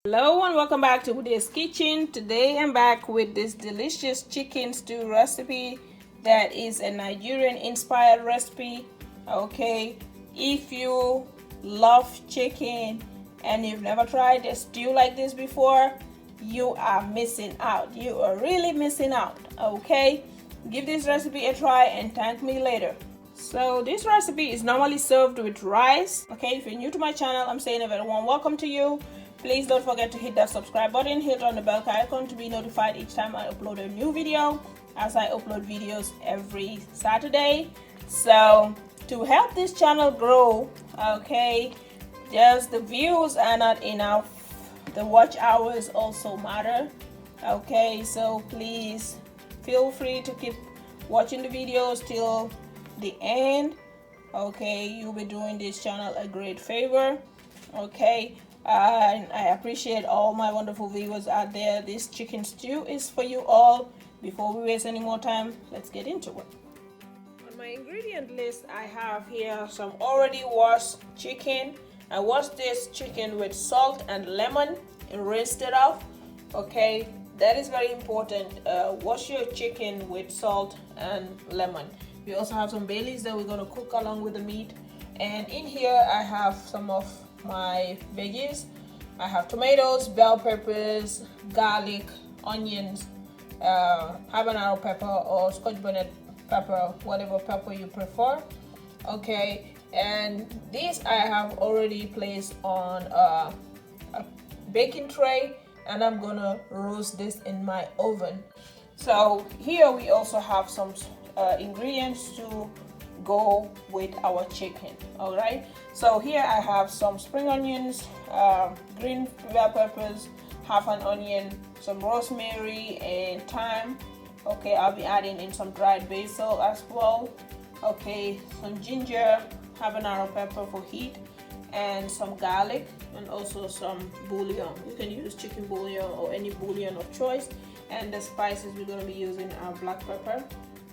Hello and welcome back to Ude's Kitchen. Today I'm back with this delicious chicken stew recipe that is a Nigerian inspired recipe. Okay, if you love chicken and you've never tried a stew like this before, you are missing out. You are really missing out. Okay, give this recipe a try and thank me later. So this recipe is normally served with rice. Okay, if you're new to my channel, I'm saying a very warm welcome to you. Please don't forget to hit that subscribe button, hit on the bell icon to be notified each time I upload a new video, as I upload videos every Saturday. So to help this channel grow, okay, just the views are not enough, the watch hours also matter. Okay, so please feel free to keep watching the videos till the end. Okay, you'll be doing this channel a great favor. Okay, and I appreciate all my wonderful viewers out there. This chicken stew is for you all. Before we waste any more time, let's get into it. On my ingredient list, I have here some already washed chicken. I washed this chicken with salt and lemon and rinsed it off. Okay, that is very important. Wash your chicken with salt and lemon. We also have some bay leaves that we're going to cook along with the meat. And in here I have some of my veggies. I have tomatoes, bell peppers, garlic, onions, habanero pepper or scotch bonnet pepper, whatever pepper you prefer. Okay, and these I have already placed on a baking tray, and I'm gonna roast this in my oven. So here we also have some ingredients to go with our chicken. All right, so here I have some spring onions, green bell peppers, half an onion, some rosemary and thyme. Okay, I'll be adding in some dried basil as well. Okay, some ginger, habanero pepper for heat, and some garlic, and also some bouillon. You can use chicken bouillon or any bouillon of choice. And the spices we're going to be using are black pepper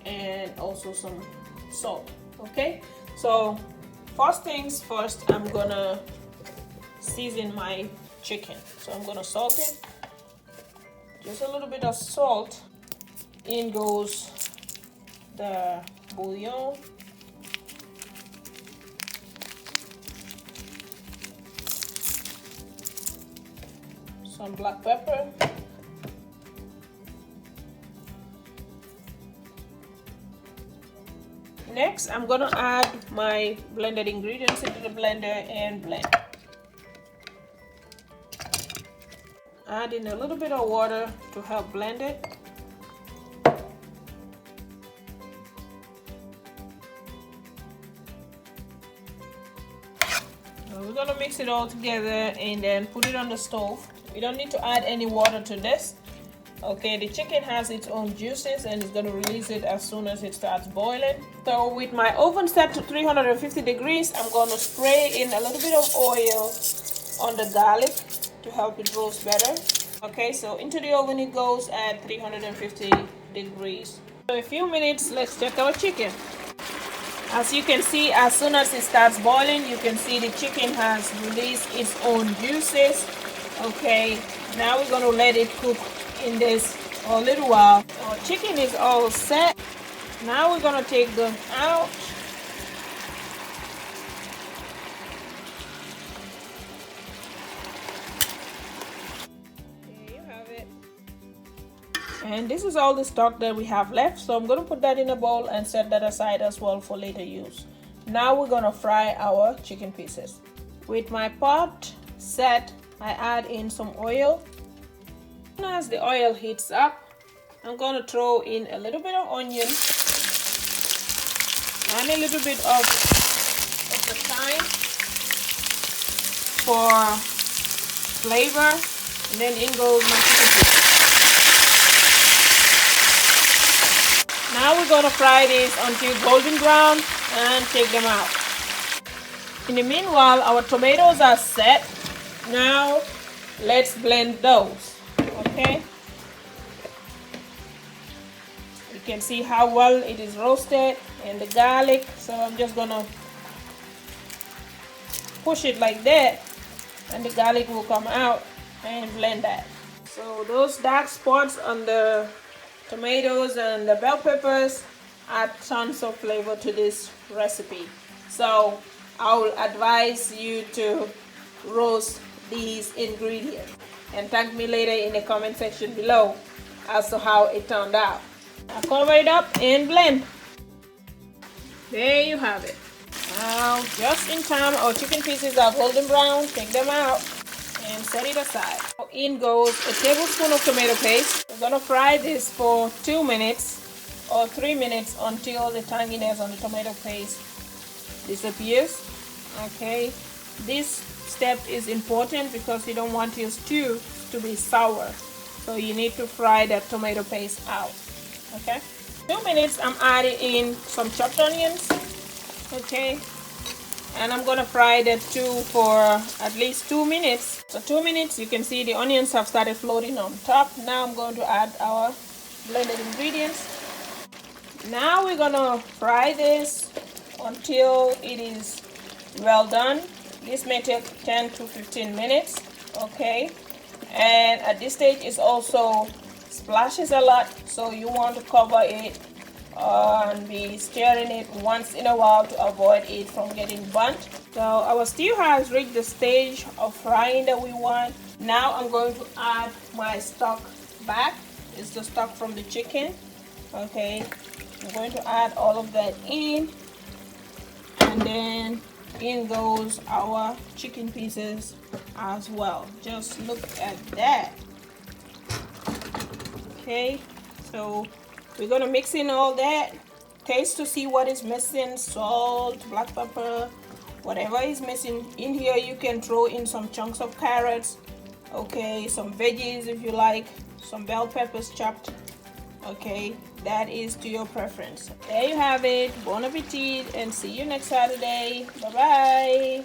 and also some salt. Okay, so first things first, I'm gonna season my chicken. So I'm gonna salt it, just a little bit of salt. In goes the bouillon, some black pepper, next, I'm gonna add my blended ingredients into the blender and blend. Add in a little bit of water to help blend it. Now we're gonna mix it all together and then put it on the stove. We don't need to add any water to this. Okay, the chicken has its own juices and it's going to release it as soon as it starts boiling. So with my oven set to 350 degrees, I'm going to spray in a little bit of oil on the garlic to help it roast better. Okay, so into the oven it goes at 350 degrees. So in a few minutes, let's check our chicken. As you can see, as soon as it starts boiling, you can see the chicken has released its own juices. Okay, now we're going to let it cook in this for a little while. Our chicken is all set. Now we're gonna take them out. There you have it. And this is all the stock that we have left, so I'm gonna put that in a bowl and set that aside as well for later use. Now we're gonna fry our chicken pieces. With my pot set, I add in some oil. As the oil heats up, I'm going to throw in a little bit of onion and a little bit of the thyme for flavor, and then in goes my chicken pieces. Now we're going to fry this until golden brown and take them out. In the meanwhile, our tomatoes are set. Now let's blend those. Okay, you can see how well it is roasted, and the garlic, so I'm just gonna push it like that and the garlic will come out. and blend that. So those dark spots on the tomatoes and the bell peppers add tons of flavor to this recipe. So I will advise you to roast these ingredients and thank me later in the comment section below as to how it turned out. Now cover it up and blend. There you have it. Now just in time our chicken pieces are golden brown. Take them out and set it aside. Now in goes a tablespoon of tomato paste. We're gonna fry this for 2 minutes or 3 minutes until the tanginess on the tomato paste disappears. Okay, this step is important because you don't want your stew to be sour, so you need to fry that tomato paste out. Okay, 2 minutes. I'm adding in some chopped onions. Okay, and I'm gonna fry that too for at least 2 minutes. So 2 minutes, you can see the onions have started floating on top. Now I'm going to add our blended ingredients. Now we're gonna fry this until it is well done. This may take 10 to 15 minutes. Okay, and at this stage it also splashes a lot, so you want to cover it and be stirring it once in a while to avoid it from getting burnt. So our stew has reached the stage of frying that we want. Now I'm going to add my stock back. It's the stock from the chicken. Okay, I'm going to add all of that in, and then in goes our chicken pieces as well. Just look at that. Okay, so we're gonna mix in all that. Taste to see what is missing. Salt, black pepper, whatever is missing. In here you can throw in some chunks of carrots. Okay, some veggies if you like, some bell peppers chopped. Okay, that is to your preference. There you have it. Bon appetit and see you next Saturday. Bye bye.